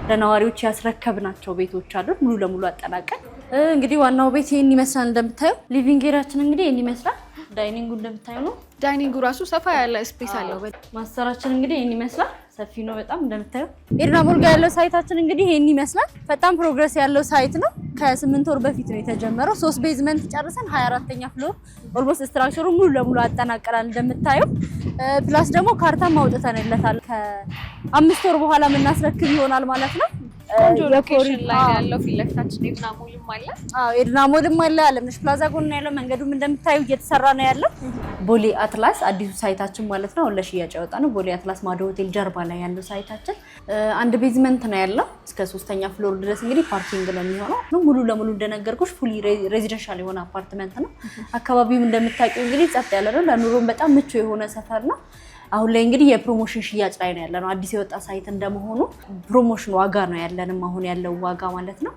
ለነዋሪዎች ያስረከብናቸው ቤቶች አሉ ሙሉ ለሙሉ አጠናቀን። እንግዲህ ዋናው ቤት ይሄን ይመስላል እንደምታዩ። ሊቪንግ ኤሪያችን እንግዲህ ይሄን ይመስላል። ዳይኒንጉ እንደምታዩ ነው። ዳይኒንጉ ራሱ ሰፋ ያለ ስፔስ አለው። ማስተራችን እንግዲህ ይሄን ይመስላል። ሰፊ ነው በጣም እንደምታዩ። ኤድና ሞል ጋር ያለው ሳይታችን እንግዲህ ይሄን ይመስላል። በጣም ፕሮግረስ ያለው ሳይት ነው። ከ8 ወር በፊት ነው የተጀመረው። 3 ቤዝመንት ጨርሰን 24ኛ ፍሎር ኦልሞስት ስትራክቸሩ ሙሉ ለሙሉ አጠናቀናል እንደምታዩ። ፕላስ ደግሞ ካርታም አውጥተንለታል። ከ5 ወር በኋላ የምናስረክብ ይሆናል ማለት ነው። ሎኬሽን ላይ ያለው ፊት ለፊታችን ኤድና ሞልም አለ። ኤድና ሞልም አለ። አለምነሽ ፕላዛ ጎን ያለው መንገዱም እንደምታዩ እየተሰራ ነው ያለው። ቦሌ አትላስ አዲሱ ሳይታችን ማለት ነው። ለሽያጭ ያወጣ ነው። ቦሌ አትላስ ማዶ ሆቴል ጀርባ ላይ ያለው ሳይታችን አንድ ቤዝመንት ነው ያለው። እስከ 3ኛ ፍሎር ድረስ እንግዲህ ፓርኪንግ ነው የሚሆነው። ሙሉ ለሙሉ እንደነገርኩሽ ፉሊ ሬዚደንሻል የሆነ አፓርትመንት ነው። አካባቢው እንደምታውቂው እንግዲህ ጸጥ ያለ ነው። ለኑሮም በጣም ምቹ የሆነ ሰፈር ነው። አሁን ላይ እንግዲህ የፕሮሞሽን ሽያጭ ላይ ነው ያለነው። አዲስ የወጣ ሳይት እንደመሆኑ ፕሮሞሽን ዋጋ ነው ያለንም አሁን ያለው ዋጋ ማለት ነው።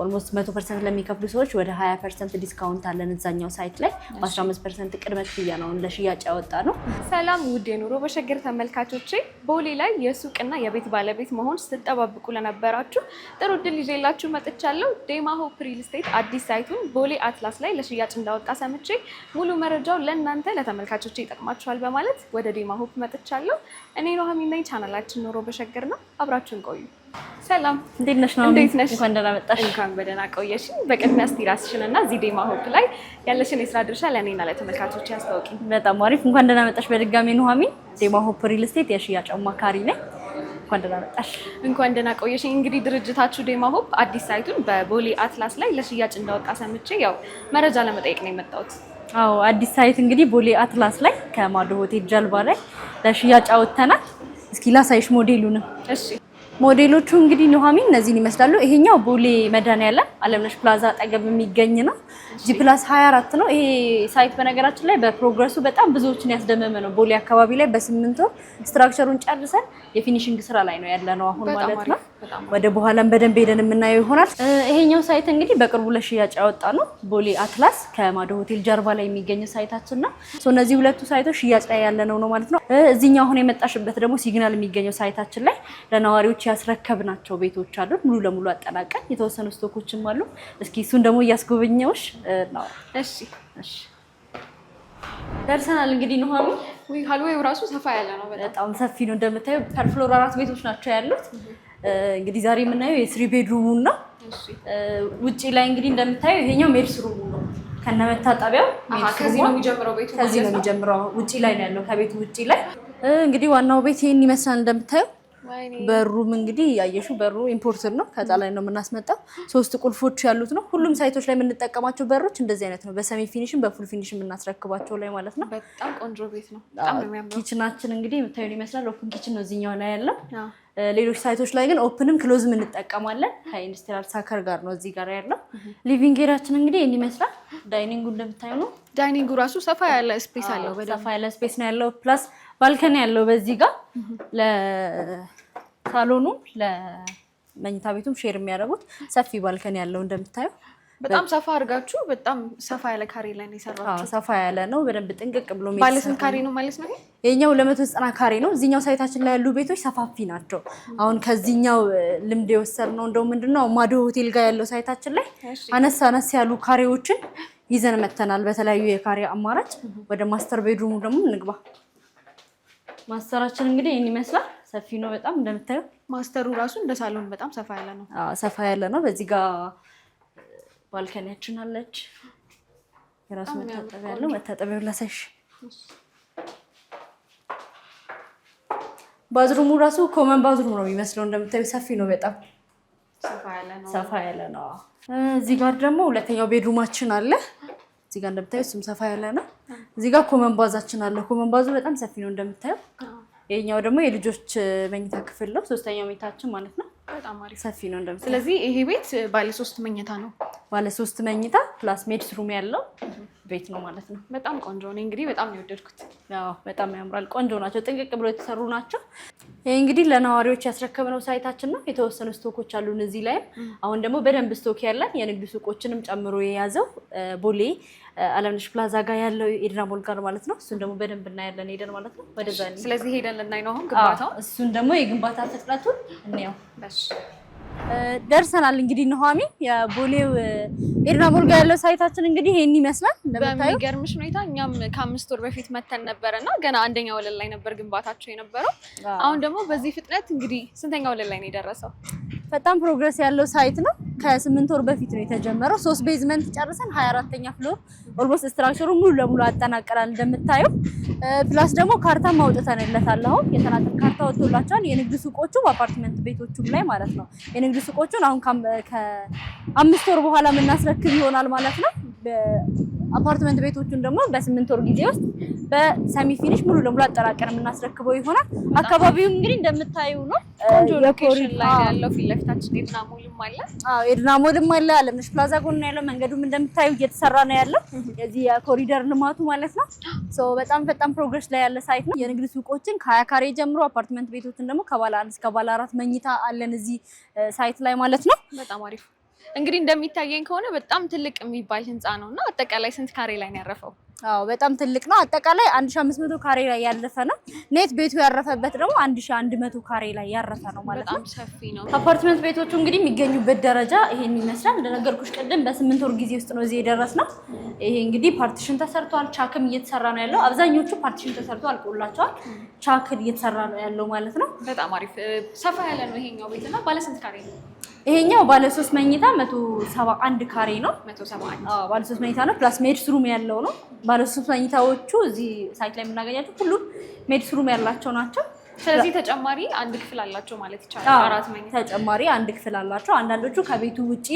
ኦልሞስት 100% ለሚከፍሉ ሰዎች ወደ 20% ዲስካውንት አለን እዛኛው ሳይት ላይ። በ15% ቅድመ ክፍያ ነው ለሽያጭ ያወጣ ነው። ሰላም ውድ የኑሮ በሸገር ተመልካቾቼ፣ ቦሌ ላይ የሱቅና የቤት ባለቤት መሆን ስትጠባበቁ ለነበራችሁ ጥሩ እድል ይዤላችሁ መጥቻለሁ። ዴማ ሆፕ ሪል ስቴት አዲስ ሳይቱን ቦሌ አትላስ ላይ ለሽያጭ እንዳወጣ ሰምቼ ሙሉ መረጃው ለእናንተ ለተመልካቾቼ ይጠቅማችኋል በማለት ወደ ዴማ ሆፕ መጥቻለሁ። እኔ ኑሃሚን ነኝ። ቻናላችን ኑሮ በሸገር ነው። አብራችሁን ቆዩ። ሰላም እንዴት ነሽ? እንኳን ደህና መጣሽ። እንኳን በደህና ቆየሽ። በቅድሚያ እስቲ ራስሽንና እዚህ ዴማ ሆፕ ላይ ያለሽን የስራ ድርሻ ለእኔና ለተመልካቾቼ ያስታውቂ። በጣም አሪፍ። እንኳን ደህና መጣሽ በድጋሚ ኑሃሚን። ዴማ ሆፕ ሪል ስቴት የሽያጭ አማካሪ ነኝ። እንኳን ደህና መጣሽ። እንኳን ደህና ቆየሽ። እንግዲህ ድርጅታችሁ ዴማ ሆፕ አዲስ ሳይቱን በቦሌ አትላስ ላይ ለሽያጭ እንዳወጣ ሰምቼ ያው መረጃ ለመጠየቅ ነው የመጣሁት። አዎ አዲስ ሳይት እንግዲህ ቦሌ አትላስ ላይ ከማዶ ሆቴል ጀርባ ላይ ለሽያጭ አውጥተናል። እስኪ ላሳይሽ ሞዴሉንም። እሺ ሞዴሎቹ እንግዲህ ኑሃሚን እነዚህን ይመስላሉ። ይሄኛው ቦሌ መድኃኒዓለም አለምነሽ ፕላዛ አጠገብ የሚገኝ ነው። G+24 ነው ይሄ ሳይት። በነገራችን ላይ በፕሮግረሱ በጣም ብዙዎችን ያስደመመ ነው። ቦሌ አካባቢ ላይ በ8 ወር ስትራክቸሩን ጨርሰን የፊኒሺንግ ስራ ላይ ነው ያለነው አሁን ማለት ነው። ወደ በኋላም በደንብ ሄደን የምናየው ይሆናል። ይሄኛው ሳይት እንግዲህ በቅርቡ ለሽያጭ ያወጣ ነው። ቦሌ አትላስ ከማዶ ሆቴል ጀርባ ላይ የሚገኝ ሳይታችን ነው። እነዚህ ሁለቱ ሳይቶች ሽያጭ ላይ ያለነው ነው ማለት ነው። እዚህኛው አሁን የመጣሽበት ደግሞ ሲግናል የሚገኘው ሳይታችን ላይ ለነዋሪዎች ያስረከብናቸው ቤቶች አሉ ሙሉ ለሙሉ አጠናቀን። የተወሰኑ ስቶኮችም አሉ። እስኪ እሱን ደግሞ እያስጎበኘውሽ ነው። እሺ እሺ ደርሰናል። እንግዲህ ኑሃሚን ሃልዌው ራሱ ሰፋ ያለ ነው። በጣም ሰፊ ነው። እንደምታየው ፐር ፍሎር 4 ቤቶች ናቸው ያሉት። እንግዲህ ዛሬ የምናየው የ3 ቤድሩሙን ነው። ውጪ ላይ እንግዲህ እንደምታየው ይሄኛው ሜድስ ሩሙ ነው ከነመታጠቢያው። ከዚህ ነው የሚጀምረው ቤቱ። ከዚህ ነው የሚጀምረው። ውጪ ላይ ነው ያለው ከቤቱ ውጪ ላይ። እንግዲህ ዋናው ቤት ይሄን ይመስላል እንደምታየው። በሩም እንግዲህ ያየሽው በሩ ኢምፖርትድ ነው። ከጣሊያን ነው የምናስመጣው። 3 ቁልፎች ያሉት ነው። ሁሉም ሳይቶች ላይ የምንጠቀማቸው በሮች እንደዚህ አይነት ነው። በሰሚ ፊኒሽን በፉል ፊኒሽን የምናስረክባቸው ላይ ማለት ነው። በጣም ቆንጆ ቤት ነው። በጣም ነው የሚያምረው። ኪችናችን እንግዲህ የምታዩን ይመስላል። ኦፕን ኪችን ነው እዚህኛው ላይ ያለው። ሌሎች ሳይቶች ላይ ግን ኦፕንም ክሎዝም እንጠቀማለን። ከኢንዱስትሪያል ሳከር ጋር ነው እዚህ ጋር ያለው። ሊቪንግ ኤሪያችን እንግዲህ ይሄን ይመስላል። ዳይኒንጉ እንደምታዩ ነው። ዳይኒንጉ ራሱ ሰፋ ያለ ስፔስ አለው። ሰፋ ያለ ስፔስ ነው ያለው። ፕላስ ባልከኒ ያለው በዚህ ጋር ለሳሎኑ ለመኝታ ቤቱም ሼር የሚያደርጉት ሰፊ ባልከኒ ያለው እንደምታዩ። በጣም ሰፋ አድርጋችሁ በጣም ሰፋ ያለ ካሬ ላይ ነው የሰራችሁት። ሰፋ ያለ ነው በደንብ ጥንቅቅ ብሎ ነው። ባለ ስንት ካሬ ነው ማለት ነው? ይሄኛው 290 ካሬ ነው። እዚህኛው ሳይታችን ላይ ያሉ ቤቶች ሰፋፊ ናቸው። አሁን ከዚህኛው ልምድ የወሰድነው እንደው ምንድነው ማዶ ሆቴል ጋር ያለው ሳይታችን ላይ አነስ ያሉ ካሬዎችን ይዘን መተናል በተለያዩ የካሬ አማራጭ። ወደ ማስተር ቤድሩሙ ደግሞ እንግባ። ማስተራችን እንግዲህ ይሄን ይመስላል። ሰፊ ነው በጣም እንደምታዩ። ማስተሩ ራሱ እንደ ሳሎን በጣም ሰፋ ያለ ነው። ሰፋ ያለ ነው። በዚህ ጋር ባልከኒያችን አለች። የራሱ መታጠቢያ ያለው። መታጠቢያው ላሳይሽ። ባዝሩሙ ራሱ ኮመን ባዝሩም ነው የሚመስለው እንደምታዩ። ሰፊ ነው በጣም ሰፋ ያለ ነው። እዚህ ጋር ደግሞ ሁለተኛው ቤድሩማችን አለ። እዚህ ጋር እንደምታዩ እሱም ሰፋ ያለ ነው። እዚህ ጋር ኮመን ባዛችን አለ። ኮመን ባዙ በጣም ሰፊ ነው እንደምታዩ። ይሄኛው ደግሞ የልጆች መኝታ ክፍል ነው። 3ኛው መኝታችን ማለት ነው። በጣም አሪፍ ሰፊ ነው እንደምታዩ። ስለዚህ ይሄ ቤት ባለ 3 መኝታ ነው። ባለ 3 መኝታ ፕላስ ሜድስ ሩም ያለው ቤት ነው ማለት ነው። በጣም ቆንጆ ነው። እንግዲህ በጣም ነው የወደድኩት። ያው በጣም ያምራል። ቆንጆ ናቸው። ጥንቅቅ ብሎ የተሰሩ ናቸው። ይሄ እንግዲህ ለነዋሪዎች ያስረከብነው ሳይታችን ነው። የተወሰኑ ስቶኮች አሉን እዚህ ላይ። አሁን ደግሞ በደንብ ስቶክ ያለን የንግድ ሱቆችንም ጨምሮ የያዘው ቦሌ አለምነሽ ፕላዛ ጋር ያለው ኤድና ሞል ጋር ማለት ነው። እሱን ደግሞ በደንብ እናያለን ሄደን ማለት ነው። ወደዛ ስለዚህ ሄደን ልናይ ነው አሁን ግንባታው። እሱን ደግሞ የግንባታ ፍጥነቱን እንየው። ደርሰናል። እንግዲህ ኑሃሚ የቦሌው ኤድና ሞል ጋር ያለው ሳይታችን እንግዲህ ይሄን ይመስላል። እንደምታዩ በሚገርምሽ ሁኔታ እኛም ከ5 ወር በፊት መተን ነበርና ገና አንደኛ ወለል ላይ ነበር ግንባታቸው የነበረው። አሁን ደግሞ በዚህ ፍጥነት እንግዲህ ስንተኛ ወለል ላይ ነው የደረሰው? በጣም ፕሮግረስ ያለው ሳይት ነው። ከ8 ወር በፊት ነው የተጀመረው። 3 ቤዝመንት ጨርሰን 24ኛ ፍሎር ኦልሞስት ስትራክቸሩ ሙሉ ለሙሉ አጠናቀናል እንደምታዩ። ፕላስ ደግሞ ካርታ ማውጣታንለታል። አሁን የተናጠር ካርታ ወጥቶላቸዋል። የንግድ ሱቆቹ በአፓርትመንት ቤቶቹም ላይ ማለት ነው። የንግድ ሱቆቹን አሁን ከ5 ወር በኋላ የምናስረክብ ይሆናል ማለት ነው። አፓርትመንት ቤቶቹን ደግሞ በ8 ወር ጊዜ ውስጥ በሰሚ ፊኒሽ ሙሉ ለሙሉ አጠናቀን የምናስረክበው ይሆናል። አካባቢው እንግዲህ እንደምታዩ ነው። ቆንጆ ሎኬሽን ላይ ያለው ፊት ለፊታችን ኤድና ሞልም አለ። ኤድና ሞልም አለ። አለምነሽ ፕላዛ ጎን ያለው መንገዱም እንደምታዩ እየተሰራ ነው ያለው። የዚህ የኮሪደር ልማቱ ማለት ነው። በጣም ፈጣን ፕሮግረስ ላይ ያለ ሳይት ነው። የንግድ ሱቆችን ከ20 ካሬ ጀምሮ አፓርትመንት ቤቶችን ደግሞ ከባለ 1 እስከ ባለ 4 መኝታ አለን እዚህ ሳይት ላይ ማለት ነው። በጣም አሪፍ። እንግዲህ እንደሚታየኝ ከሆነ በጣም ትልቅ የሚባል ህንፃ ነውና አጠቃላይ ስንት ካሬ ላይ ነው ያረፈው? በጣም ትልቅ ነው። አጠቃላይ 1500 ካሬ ላይ ያረፈ ነው። ኔት ቤቱ ያረፈበት ደግሞ 1100 ካሬ ላይ ያረፈ ነው ማለት ነው። በጣም ሰፊ ነው። አፓርትመንት ቤቶቹ እንግዲህ የሚገኙበት ደረጃ ይሄን ይመስላል። እንደነገርኩሽ ቅድም በ8 ወር ጊዜ ውስጥ ነው እዚህ የደረስነው። ይሄ እንግዲህ ፓርቲሽን ተሰርቷል። ቻክም እየተሰራ ነው ያለው። አብዛኞቹ ፓርቲሽን ተሰርቶ አልቆላቸዋል። ቻክ እየተሰራ ነው ያለው ማለት ነው። በጣም አሪፍ ሰፋ ያለ ነው ይሄኛው ቤትና ባለ ስንት ካሬ ነው? ይሄኛው ባለ 3 መኝታ 171 ካሬ ነው። 171 ባለ 3 መኝታ ነው። ፕላስ ሜድስ ሩም ያለው ነው። ባለ 3 መኝታዎቹ እዚህ ሳይት ላይ የምናገኛቸው ሁሉም ሜድስ ሩም ያላቸው ናቸው። ስለዚህ ተጨማሪ አንድ ክፍል አላቸው ማለት ይቻላል። 4 መኝታ ተጨማሪ አንድ ክፍል አላቸው። አንዳንዶቹ ከቤቱ ውጪ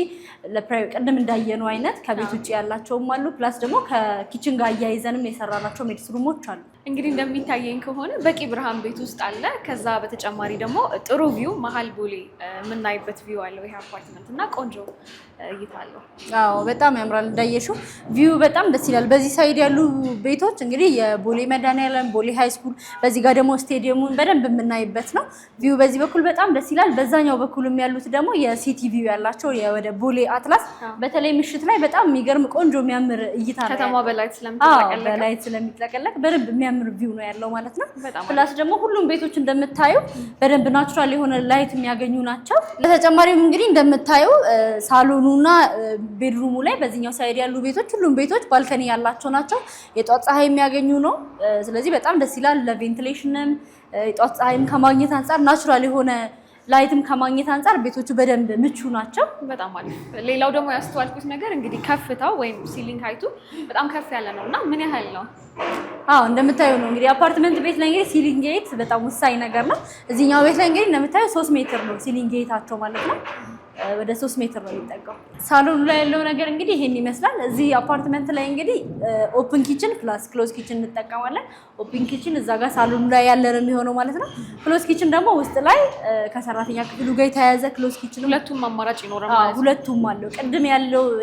ቅድም እንዳየነው አይነት ከቤት ውጪ ያላቸውም አሉ። ፕላስ ደግሞ ከኪችን ጋር አያይዘንም የሰራናቸው ሜድስ ሩሞች አሉ። እንግዲህ እንደሚታየኝ ከሆነ በቂ ብርሃን ቤት ውስጥ አለ። ከዛ በተጨማሪ ደግሞ ጥሩ ቪው መሀል ቦሌ የምናይበት ቪው አለው ይሄ አፓርትመንት እና ቆንጆ እይታ አለው። በጣም ያምራል። እንዳየሽው ቪው በጣም ደስ ይላል። በዚህ ሳይድ ያሉ ቤቶች እንግዲህ የቦሌ መድኃኒዓለም፣ ቦሌ ሃይ ስኩል፣ በዚህ ጋር ደግሞ ስቴዲየሙን በደንብ የምናይበት ነው። ቪው በዚህ በኩል በጣም ደስ ይላል። በዛኛው በኩልም ያሉት ደግሞ የሲቲ ቪው ያላቸው ወደ ቦሌ አትላስ፣ በተለይ ምሽት ላይ በጣም የሚገርም ቆንጆ የሚያምር እይታ ነው። ከተማ በላይት ስለሚጥለቀለቅ በደንብ የሚያምር ቪው ነው ያለው ማለት ነው። ፕላስ ደግሞ ሁሉም ቤቶች እንደምታዩ በደንብ ናቹራል የሆነ ላይት የሚያገኙ ናቸው። በተጨማሪም እንግዲህ እንደምታዩ ሳሎኑና ቤድሩሙ ላይ በዚህኛው ሳይድ ያሉ ቤቶች ሁሉም ቤቶች ባልከኒ ያላቸው ናቸው። የጧት ፀሐይ የሚያገኙ ነው። ስለዚህ በጣም ደስ ይላል። ለቬንቲሌሽንም የጧት ፀሐይም ከማግኘት አንጻር ናቹራል የሆነ ላይትም ከማግኘት አንጻር ቤቶቹ በደንብ ምቹ ናቸው። በጣም አሪፍ። ሌላው ደግሞ ያስተዋልኩት ነገር እንግዲህ ከፍታው ወይም ሲሊንግ ሃይቱ በጣም ከፍ ያለ ነው እና ምን ያህል ነው? እንደምታዩ ነው እንግዲህ አፓርትመንት ቤት ላይ እንግዲህ ሲሊንግ ጌት በጣም ወሳኝ ነገር ነው። እዚህኛው ቤት ላይ እንግዲህ እንደምታዩ 3 ሜትር ነው ሲሊንግ ጌታቸው ማለት ነው። ወደ 3 ሜትር ነው የሚጠጋው። ሳሎኑ ላይ ያለው ነገር እንግዲህ ይሄን ይመስላል። እዚህ አፓርትመንት ላይ እንግዲህ ኦፕን ኪችን ፕላስ ክሎዝ ኪችን እንጠቀማለን። ኦፕን ኪችን እዛ ጋር ሳሎኑ ላይ ያለ ነው የሚሆነው ማለት ነው። ክሎዝ ኪችን ደግሞ ውስጥ ላይ ከሰራተኛ ክፍሉ ጋር የተያያዘ ክሎዝ ኪችን፣ ሁለቱም አማራጭ ይኖራል ማለት ነው። ሁለቱም አለው። ቅድም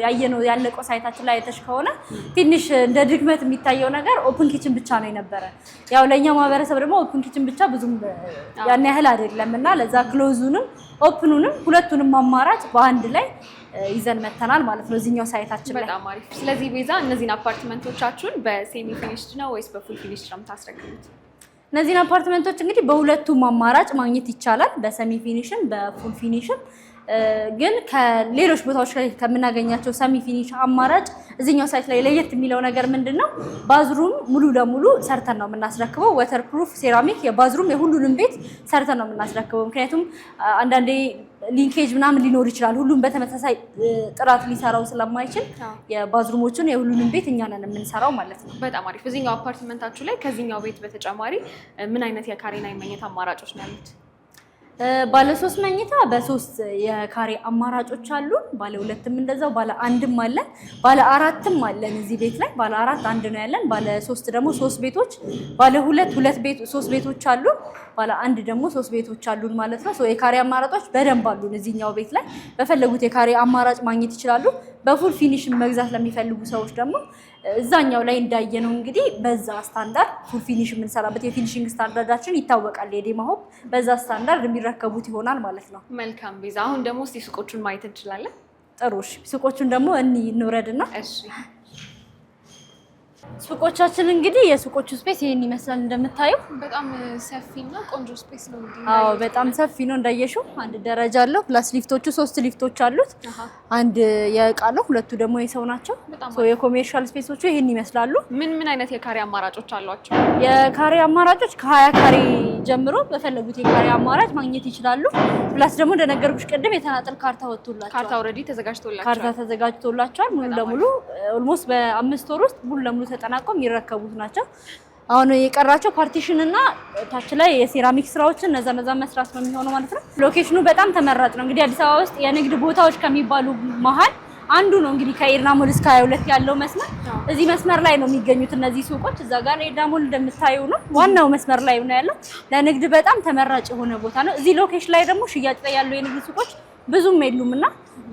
ያየነው ያለቀው ሳይታችን ላይ አይተሽ ከሆነ ትንሽ እንደ ድክመት የሚታየው ነገር ኦፕን ኪችን ብቻ ነው የነበረ። ያው ለኛ ማህበረሰብ ደግሞ ኦፕን ኪችን ብቻ ብዙም ያን ያህል አይደለም እና ለዛ ክሎዙንም ኦፕኑንም ሁለቱንም አማራጭ በአንድ ላይ ይዘን መተናል ማለት ነው እዚህኛው ሳይታችን ላይ። በጣም አሪፍ። ስለዚህ ቤዛ እነዚህን አፓርትመንቶቻችሁን በሴሚ ፊኒሽድ ነው ወይስ በፉል ፊኒሽድ ነው የምታስረክቡት? እነዚህን አፓርትመንቶች እንግዲህ በሁለቱም አማራጭ ማግኘት ይቻላል፣ በሰሚ ፊኒሽን በፉል ፊኒሽን። ግን ከሌሎች ቦታዎች ላይ ከምናገኛቸው ሰሚ ፊኒሽ አማራጭ እዚህኛው ሳይት ላይ ለየት የሚለው ነገር ምንድነው? ባዝሩም ሙሉ ለሙሉ ሰርተን ነው የምናስረክበው። ወተር ፕሩፍ ሴራሚክ የባዝሩም የሁሉንም ቤት ሰርተን ነው የምናስረክበው። ምክንያቱም አንዳንዴ ሊንኬጅ ምናምን ሊኖር ይችላል። ሁሉም በተመሳሳይ ጥራት ሊሰራው ስለማይችል የባዝሩሞቹን የሁሉንም ቤት እኛ ነን የምንሰራው ማለት ነው። በጣም አሪፍ። እዚህኛው አፓርትመንታችሁ ላይ ከዚህኛው ቤት በተጨማሪ ምን አይነት የካሬና የመኝታ አማራጮች ነው ያሉት? ባለ 3 መኝታ በ3 የካሬ አማራጮች አሉ። ባለ 2ም እንደዛው፣ ባለ 1ም አለን፣ ባለ 4ም አለን። እዚህ ቤት ላይ ባለ 4 1 ነው ያለን። ባለ 3 ደግሞ 3 ቤቶች፣ ባለ 2 ቤት 3 ቤቶች አሉ። ባለ 1 ደግሞ 3 ቤቶች አሉን ማለት ነው። የካሬ አማራጮች በደንብ አሉን። እዚህኛው ቤት ላይ በፈለጉት የካሬ አማራጭ ማግኘት ይችላሉ። በፉል ፊኒሽን መግዛት ለሚፈልጉ ሰዎች ደግሞ እዛኛው ላይ እንዳየነው እንግዲህ በዛ ስታንዳርድ ፉል ፊኒሽ የምንሰራበት የፊኒሽንግ ስታንዳርዳችን ይታወቃል። የዴማ ሆፕ በዛ ስታንዳርድ የሚረከቡት ይሆናል ማለት ነው። መልካም ቤዛ፣ አሁን ደግሞ እስቲ ሱቆቹን ማየት እንችላለን? ጥሩ። እሺ፣ ሱቆቹን ደግሞ እንውረድና እሺ ሱቆቻችን እንግዲህ የሱቆቹ ስፔስ ይሄን ይመስላል እንደምታዩ በጣም ሰፊና ቆንጆ ስፔስ ነው እንግዲህ። አዎ በጣም ሰፊ ነው እንዳየሽው። አንድ ደረጃ አለው ፕላስ ሊፍቶቹ 3 ሊፍቶች አሉት። አንድ የእቃ ነው፣ ሁለቱ ደግሞ የሰው ናቸው። ሶ የኮሜርሻል ስፔሶቹ ይሄን ይመስላሉ። ምን አይነት የካሬ አማራጮች አሏቸው? የካሬ አማራጮች ከ20 ካሬ ጀምሮ በፈለጉት የካሬ አማራጭ ማግኘት ይችላሉ። ፕላስ ደግሞ እንደነገርኩሽ ቅድም የተናጠል ካርታ ወጥቶላቸዋል። ካርታ ኦልሬዲ ተዘጋጅቶላቸዋል። ካርታ ተዘጋጅቶላቸዋል ሙሉ ለሙሉ ኦልሞስት በ5 ወር ውስጥ ሙሉ ለሙሉ ተጠናቀው የሚረከቡት ናቸው። አሁን የቀራቸው ፓርቲሽን እና ታች ላይ የሴራሚክ ስራዎችን እነዛ መስራት ነው የሚሆነው ማለት ነው። ሎኬሽኑ በጣም ተመራጭ ነው። እንግዲህ አዲስ አበባ ውስጥ የንግድ ቦታዎች ከሚባሉ መሀል አንዱ ነው። እንግዲህ ከኤድና ሞል እስከ 22 ያለው መስመር እዚህ መስመር ላይ ነው የሚገኙት እነዚህ ሱቆች። እዛ ጋር ኤድና ሞል እንደምታዩ ነው ዋናው መስመር ላይ ነው ያለው። ለንግድ በጣም ተመራጭ የሆነ ቦታ ነው። እዚህ ሎኬሽን ላይ ደግሞ ሽያጭ ላይ ያለው የንግድ ሱቆች ብዙም የሉምና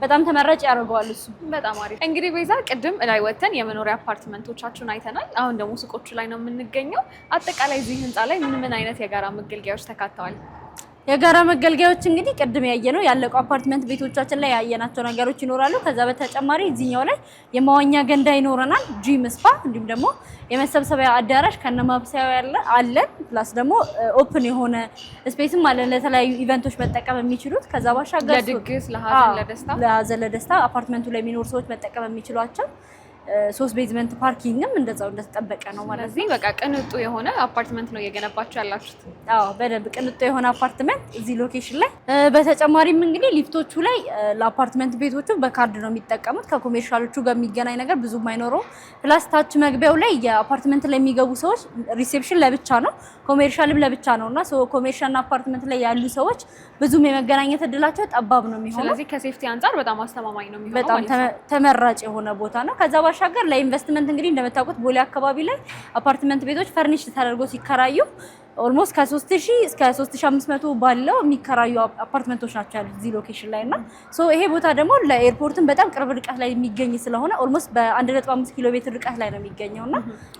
በጣም ተመራጭ ያደርገዋል እሱ። በጣም አሪፍ። እንግዲህ ቤዛ ቅድም ላይ ወተን የመኖሪያ አፓርትመንቶቻችሁን አይተናል። አሁን ደግሞ ሱቆቹ ላይ ነው የምንገኘው። አጠቃላይ እዚህ ህንፃ ላይ ምን አይነት የጋራ መገልገያዎች ተካተዋል? የጋራ መገልገያዎች እንግዲህ ቅድም ያየነው ያለቁ አፓርትመንት ቤቶቻችን ላይ ያየናቸው ነገሮች ይኖራሉ። ከዛ በተጨማሪ እዚህኛው ላይ የመዋኛ ገንዳ ይኖረናል፣ ጂም፣ ስፓ እንዲሁም ደግሞ የመሰብሰቢያ አዳራሽ ከነማብሰያው አለን። ፕላስ ደግሞ ኦፕን የሆነ ስፔስም አለን ለተለያዩ ኢቨንቶች መጠቀም የሚችሉት። ከዛ ባሻገር ለድግስ፣ ለሀዘን፣ ለደስታ አፓርትመንቱ ላይ የሚኖሩ ሰዎች መጠቀም የሚችሏቸው 3 ቤዝመንት ፓርኪንግም እንደዛው እንደተጠበቀ ነው ማለት ነው። በቃ ቅንጡ የሆነ አፓርትመንት ነው እየገነባችሁ ያላችሁት? አዎ በደንብ ቅንጡ የሆነ አፓርትመንት እዚህ ሎኬሽን ላይ። በተጨማሪም እንግዲህ ሊፍቶቹ ላይ ለአፓርትመንት ቤቶቹ በካርድ ነው የሚጠቀሙት። ከኮሜርሻሎቹ ጋር የሚገናኝ ነገር ብዙም አይኖረው። ፕላስ ታች መግቢያው ላይ የአፓርትመንት ላይ የሚገቡ ሰዎች ሪሴፕሽን ለብቻ ነው፣ ኮሜርሻልም ለብቻ ነውና ኮሜርሻልና አፓርትመንት ላይ ያሉ ሰዎች ብዙም የመገናኘት እድላቸው ጠባብ ነው የሚሆነው። ስለዚህ ከሴፍቲ አንፃር በጣም አስተማማኝ ነው የሚሆነው። በጣም ተመራጭ የሆነ ቦታ ነው። ከዛ ባሻገር ለኢንቨስትመንት እንግዲህ እንደምታውቁት ቦሌ አካባቢ ላይ አፓርትመንት ቤቶች ፈርኒሽ ተደርጎ ሲከራዩ ኦልሞስት ከ3000 እስከ 3500 ባለው የሚከራዩ አፓርትመንቶች ናቸው ያሉት እዚህ ሎኬሽን ላይ እና ይሄ ቦታ ደግሞ ለኤርፖርትን በጣም ቅርብ ርቀት ላይ የሚገኝ ስለሆነ ኦልሞስት በ1.5 ኪሎ ሜትር ርቀት ላይ ነው የሚገኘውና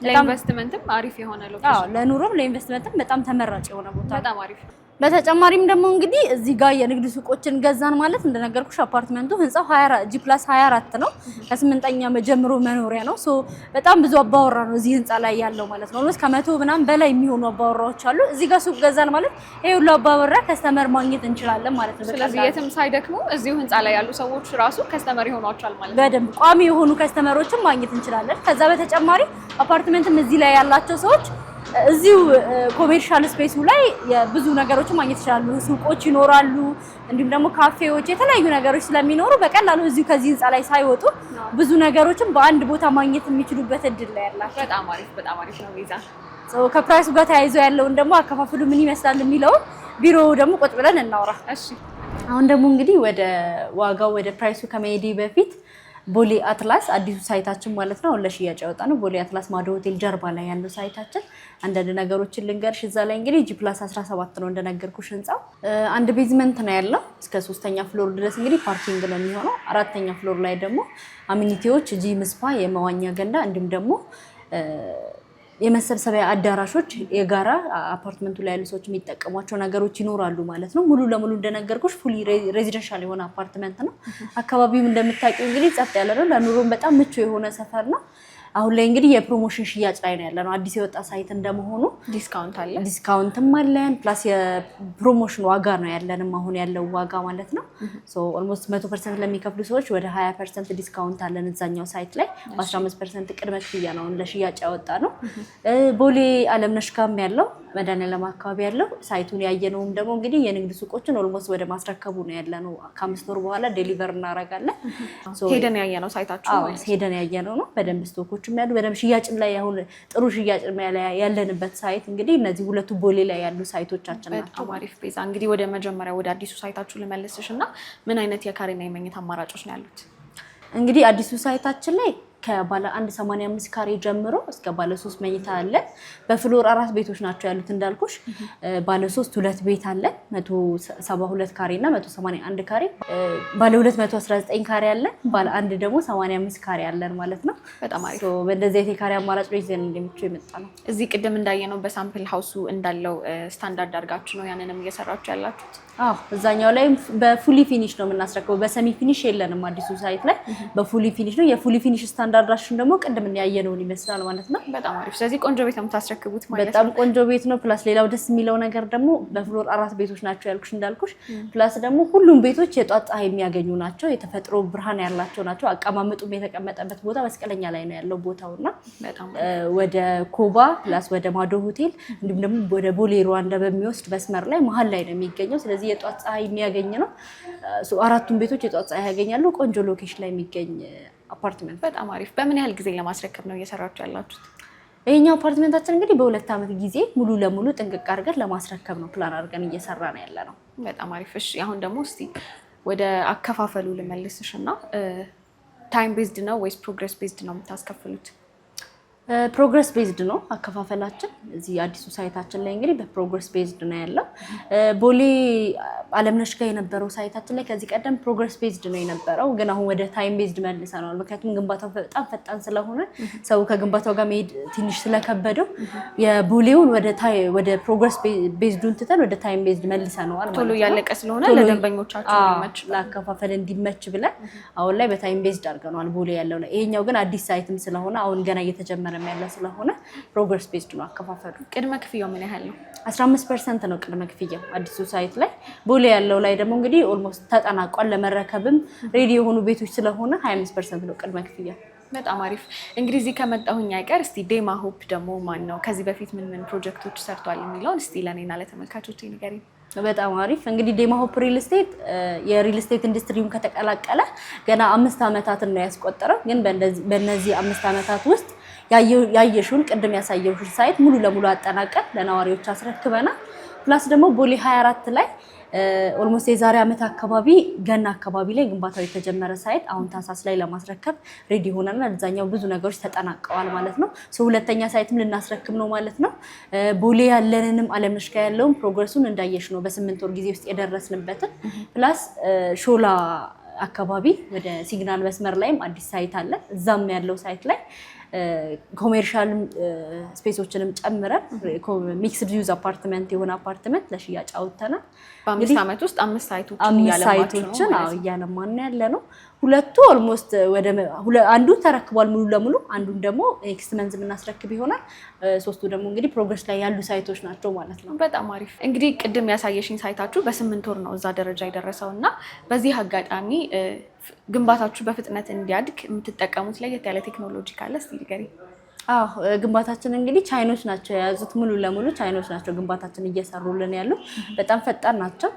ለኢንቨስትመንትም አሪፍ የሆነ ሎኬሽን። አዎ ለኑሮም ለኢንቨስትመንትም በጣም ተመራጭ የሆነ ቦታ በጣም አሪፍ። በተጨማሪም ደግሞ እንግዲህ እዚህ ጋር የንግድ ሱቆችን ገዛን ማለት እንደነገርኩሽ አፓርትመንቱ ህንጻው 24 ነው። ከ8ኛ ጀምሮ መኖሪያ ነው። በጣም ብዙ አባወራ ነው እዚህ ህንጻ ላይ ያለው ማለት ነው። ኦልሞስት ከ100 ምናምን በላይ የሚሆኑ አባወራዎች አሉ። እዚህ ጋር ሱቅ ገዛን ማለት ይሄ ሁሉ አባወራ ከስተመር ማግኘት እንችላለን ማለት ነው። ስለዚህ የትም ሳይደክሙ እዚሁ ህንጻ ላይ ያሉ ሰዎች ራሱ ከስተመር ይሆኗቸዋል ማለት ነው። በደንብ ቋሚ የሆኑ ከስተመሮችን ማግኘት እንችላለን። ከዛ በተጨማሪ አፓርትመንትም እዚህ ላይ ያላቸው ሰዎች እዚሁ ኮሜርሻል ስፔሱ ላይ ብዙ ነገሮችን ማግኘት ይችላሉ። ሱቆች ይኖራሉ፣ እንዲሁም ደግሞ ካፌዎች፣ የተለያዩ ነገሮች ስለሚኖሩ በቀላሉ እዚሁ ከዚህ ህንጻ ላይ ሳይወጡ ብዙ ነገሮችን በአንድ ቦታ ማግኘት የሚችሉበት እድል ላይ ያላቸው። በጣም አሪፍ ነው ቤዛ። ከፕራይሱ ጋር ተያይዞ ያለውን ደግሞ አከፋፍሉ ምን ይመስላል የሚለውን ቢሮ ደግሞ ቁጭ ብለን እናውራ። እሺ አሁን ደግሞ እንግዲህ ወደ ዋጋው ወደ ፕራይሱ ከመሄዴ በፊት ቦሌ አትላስ አዲሱ ሳይታችን ማለት ነው ለሽያጭ ያወጣ ነው። ቦሌ አትላስ ማዶ ሆቴል ጀርባ ላይ ያለው ሳይታችን አንዳንድ ነገሮችን ልንገርሽ። እዛ ላይ እንግዲህ G+17 ነው እንደነገርኩሽ ህንጻው። አንድ ቤዝመንት ነው ያለው እስከ 3ኛ ፍሎር ድረስ እንግዲህ ፓርኪንግ ነው የሚሆነው። 4ኛ ፍሎር ላይ ደግሞ አሚኒቲዎች፣ ጂም፣ ስፓ፣ የመዋኛ ገንዳ እንዲሁም ደግሞ የመሰብሰቢያ አዳራሾች የጋራ አፓርትመንቱ ላይ ያሉ ሰዎች የሚጠቀሟቸው ነገሮች ይኖራሉ ማለት ነው። ሙሉ ለሙሉ እንደነገርኩሽ ፉሊ ሬዚደንሻል የሆነ አፓርትመንት ነው። አካባቢው እንደምታውቂው እንግዲህ ጸጥ ያለ ነው። ለኑሮም በጣም ምቹ የሆነ ሰፈር ነው። አሁን ላይ እንግዲህ የፕሮሞሽን ሽያጭ ላይ ነው ያለነው። አዲስ የወጣ ሳይት እንደመሆኑ ዲስካውንትም አለን። ፕላስ የፕሮሞሽን ዋጋ ነው ያለንም አሁን ያለው ዋጋ ማለት ነው። ኦልሞስት 100% ለሚከፍሉ ሰዎች ወደ 20% ዲስካውንት አለን እዛኛው ሳይት ላይ። በ15% ቅድመ ክፍያ ነው ለሽያጭ ያወጣ ነው። ቦሌ አለምነሽ ጋም ያለው መድኃኒዓለም አካባቢ ያለው ሳይቱን ያየነውም ደግሞ እንግዲህ የንግድ ሱቆችን ኦልሞስት ወደ ማስረከቡ ነው ያለነው። ከ5 ወር በኋላ ዴሊቨር እናደርጋለን። ሄደን ያየነው ሳይታችሁ ማለት ሄደን ያየነው ነው። በደንብ ስቶኮችም ያሉ በደንብ ሽያጭም ላይ አሁን ጥሩ ሽያጭ ያለንበት ሳይት እንግዲህ እነዚህ ሁለቱ ቦሌ ላይ ያሉ ሳይቶቻችን ናቸው። በጣም አሪፍ ቤዛ። እንግዲህ ወደ መጀመሪያ ወደ አዲሱ ሳይታችሁ ልመልስሽ እና ምን አይነት የካሬና የመኝታ አማራጮች ነው ያሉት? እንግዲህ አዲሱ ሳይታችን ላይ ከባለ 185 ካሬ ጀምሮ እስከ ባለ 3 መኝታ አለ። በፍሎር 4 ቤቶች ናቸው ያሉት እንዳልኩሽ። ባለ 3 2 ቤት አለ 172 ካሬ እና 181 ካሬ። ባለ 2 119 ካሬ አለ። ባለ 1 ደግሞ 85 ካሬ አለን ማለት ነው። በጣም አሪፍ። በእንደዚህ አይነት የካሬ አማራጭ ነው ይዘን እንደምቹ የመጣ ነው። እዚህ ቅድም እንዳየነው በሳምፕል ሃውሱ እንዳለው ስታንዳርድ አድርጋችሁ ነው ያንንም እየሰራችሁ ያላችሁት? እዛኛው ላይ በፉሊ ፊኒሽ ነው የምናስረክበው። በሰሚ ፊኒሽ የለንም አዲሱ ሳይት ላይ በፉሊ ፊኒሽ ነው። የፉሊ ፊኒሽ ስታንዳርዳችን ደግሞ ቅድም ያየነውን ይመስላል ማለት ነው። በጣም አሪፍ። ስለዚህ ቆንጆ ቤት ነው የምታስረክቡት ማለት ነው። በጣም ቆንጆ ቤት ነው። ፕላስ ሌላው ደስ የሚለው ነገር ደግሞ በፍሎር 4 ቤቶች ናቸው ያልኩሽ እንዳልኩሽ። ፕላስ ደግሞ ሁሉም ቤቶች የጧት ፀሐይ የሚያገኙ ናቸው። የተፈጥሮ ብርሃን ያላቸው ናቸው። አቀማመጡም የተቀመጠበት ቦታ መስቀለኛ ላይ ነው ያለው ቦታውና ወደ ኮባ ፕላስ ወደ ማዶ ሆቴል እንዲሁም ደግሞ ወደ ቦሌ ሩዋንዳ በሚወስድ መስመር ላይ መሀል ላይ ነው የሚገኘው። ስለዚህ የጧት ፀሐይ የሚያገኝ ነው። አራቱም ቤቶች የጧት ፀሐይ ያገኛሉ። ቆንጆ ሎኬሽን ላይ የሚገኝ አፓርትመንት። በጣም አሪፍ። በምን ያህል ጊዜ ለማስረከብ ነው እየሰራችሁ ያላችሁት? ይሄኛው አፓርትመንታችን እንግዲህ በ2 ዓመት ጊዜ ሙሉ ለሙሉ ጥንቅቅ አድርገን ለማስረከብ ነው ፕላን አድርገን እየሰራ ነው ያለ ነው። በጣም አሪፍ። እሺ አሁን ደግሞ እስቲ ወደ አከፋፈሉ ልመልስሽ እና ታይም ቤዝድ ነው ወይስ ፕሮግረስ ቤዝድ ነው የምታስከፍሉት? ፕሮግረስ ቤዝድ ነው አከፋፈላችን። እዚህ አዲሱ ሳይታችን ላይ እንግዲህ በፕሮግረስ ቤዝድ ነው ያለው። ቦሌ አለምነሽ ጋር የነበረው ሳይታችን ላይ ከዚህ ቀደም ፕሮግረስ ቤዝድ ነው የነበረው፣ ግን አሁን ወደ ታይም ቤዝድ መልሰናል። ምክንያቱም ግንባታው በጣም ፈጣን ስለሆነ ሰው ከግንባታው ጋር መሄድ ትንሽ ስለከበደው የቦሌውን ወደ ፕሮግረስ ቤዝዱን ትተን ወደ ታይም ቤዝድ መልሰናል። ቶሎ ያለቀ ስለሆነ ለደንበኞቻችን እንዲመች ለአከፋፈል እንዲመች ብለን አሁን ላይ በታይም ቤዝድ አድርገናል ቦሌ ያለው ላይ። ይሄኛው ግን አዲስ ሳይትም ስለሆነ አሁን ገና እየተጀመረ ያለ ስለሆነ ፕሮግረስ ቤዝድ ነው አከፋፈሉ። ቅድመ ክፍያው ምን ያህል ነው? 15% ነው ቅድመ ክፍያው አዲሱ ሳይት ላይ። ቦሌ ያለው ላይ ደግሞ እንግዲህ ኦልሞስት ተጠናቋል። ለመረከብም ሬዲ የሆኑ ቤቶች ስለሆነ 25% ነው ቅድመ ክፍያው። በጣም አሪፍ። እንግዲህ እዚህ ከመጣሁኝ አይቀር እስቲ ዴማ ሆፕ ደግሞ ማን ነው፣ ከዚህ በፊት ምን ፕሮጀክቶች ሰርቷል የሚለውን እስቲ ለኔና ለተመልካቾች ንገሪኝ። በጣም አሪፍ። እንግዲህ ዴማ ሆፕ ሪል ስቴት የሪል ስቴት ኢንዱስትሪውን ከተቀላቀለ ገና 5 ዓመታትን ነው ያስቆጠረው። ግን በእነዚህ 5 ዓመታት ውስጥ ያየሽውን ቅድም ያሳየውሽ ሳይት ሙሉ ለሙሉ አጠናቀን ለነዋሪዎች አስረክበናል። ፕላስ ደግሞ ቦሌ 24 ላይ ኦልሞስት የዛሬ ዓመት አካባቢ ገና አካባቢ ላይ ግንባታው የተጀመረ ሳይት አሁን ታሳስ ላይ ለማስረከብ ሬዲ ሆነናል። እዛኛው ብዙ ነገሮች ተጠናቀዋል ማለት ነው። ሁለተኛ ሳይትም ልናስረክብ ነው ማለት ነው። ቦሌ ያለንንም አለምነሽ ጋር ያለውን ፕሮግረሱን እንዳየሽ ነው በ8 ወር ጊዜ ውስጥ የደረስንበትን። ፕላስ ሾላ አካባቢ ወደ ሲግናል መስመር ላይም አዲስ ሳይት አለ። እዛም ያለው ሳይት ላይ ኮሜርሻል ስፔሶችንም ጨምረን ሚክስድ ዩዝ አፓርትመንት የሆነ አፓርትመንት ለሽያጭ አውጥተናል። በ5 ዓመት ውስጥ 5 ሳይቶችን እያለማን ያለ ነው። ሁለቱ ኦልሞስት አንዱ ተረክቧል ሙሉ ለሙሉ፣ አንዱን ደግሞ ኔክስት መንዝ የምናስረክብ ይሆናል። 3ቱ ደግሞ እንግዲህ ፕሮግረስ ላይ ያሉ ሳይቶች ናቸው ማለት ነው። በጣም አሪፍ። እንግዲህ ቅድም ያሳየሽኝ ሳይታችሁ በ8 ወር ነው እዛ ደረጃ የደረሰው እና በዚህ አጋጣሚ ግንባታችሁ በፍጥነት እንዲያድግ የምትጠቀሙት ለየት ያለ ቴክኖሎጂ ካለ እስቲ ንገሪኝ። ግንባታችን እንግዲህ ቻይኖች ናቸው የያዙት፣ ሙሉ ለሙሉ ቻይኖች ናቸው ግንባታችን እየሰሩልን ያሉት። በጣም ፈጣን ናቸው።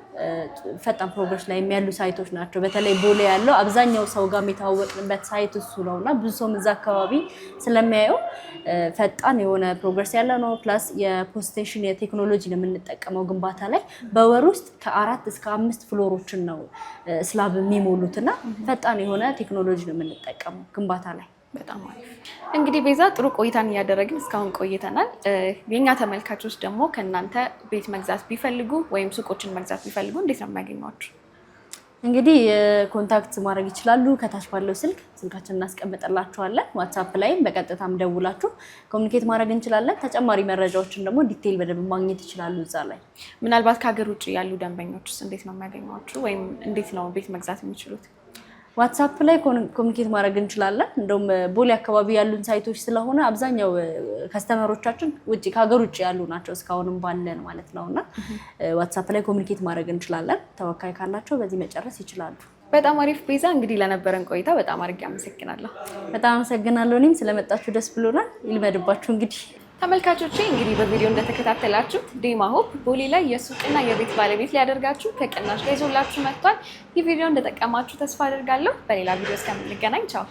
ፈጣን ፕሮግረስ ላይ ያሉ ሳይቶች ናቸው። በተለይ ቦሌ ያለው አብዛኛው ሰው ጋር የተዋወቅንበት ሳይት እሱ ነውና ብዙ ሰውም እዛ አካባቢ ስለሚያየው ፈጣን የሆነ ፕሮግረስ ያለ ነው። ፕላስ የፖስቴሽን የቴክኖሎጂ ነው የምንጠቀመው ግንባታ ላይ። በወር ውስጥ ከ4 እስከ 5 ፍሎሮችን ነው ስላብ የሚሞሉትና ፈጣን የሆነ ቴክኖሎጂ ነው የምንጠቀመው ግንባታ ላይ። በጣም አሪፍ። እንግዲህ ቤዛ ጥሩ ቆይታን እያደረግን እስካሁን ቆይተናል። የኛ ተመልካቾች ደግሞ ከእናንተ ቤት መግዛት ቢፈልጉ ወይም ሱቆችን መግዛት ቢፈልጉ እንዴት ነው የሚያገኟችሁ? እንግዲህ ኮንታክት ማድረግ ይችላሉ። ከታች ባለው ስልካችን እናስቀምጥላችኋለን። ዋትስአፕ ላይም በቀጥታም ደውላችሁ ኮሚኒኬት ማድረግ እንችላለን። ተጨማሪ መረጃዎችን ደግሞ ዲቴይል በደንብ ማግኘት ይችላሉ እዛ ላይ። ምናልባት ከሀገር ውጭ ያሉ ደንበኞችስ እንዴት ነው የሚያገኟችሁ ወይም እንዴት ነው ቤት መግዛት የሚችሉት? ዋትስአፕ ላይ ኮሚኒኬት ማድረግ እንችላለን። እንደውም ቦሌ አካባቢ ያሉን ሳይቶች ስለሆነ አብዛኛው ከስተመሮቻችን ከሀገር ውጭ ያሉ ናቸው እስካሁንም ባለን ማለት ነውና ዋትስአፕ ላይ ኮሚኒኬት ማድረግ እንችላለን። ተወካይ ካላቸው በዚህ መጨረስ ይችላሉ። በጣም አሪፍ ቤዛ፣ እንግዲህ ለነበረን ቆይታ በጣም አድርጌ አመሰግናለሁ። በጣም አመሰግናለሁ። እኔም ስለመጣችሁ ደስ ብሎናል። ይልመድባችሁ። እንግዲህ ተመልካቾቼ እንግዲህ በቪዲዮ እንደተከታተላችሁት ዴማ ሆፕ ቦሌ ላይ የሱቅና የቤት ባለቤት ሊያደርጋችሁ ከቅናሽ ጋር ይዞላችሁ መጥቷል። ይህ ቪዲዮ እንደጠቀማችሁ ተስፋ አደርጋለሁ። በሌላ ቪዲዮ እስከምንገናኝ ቻው።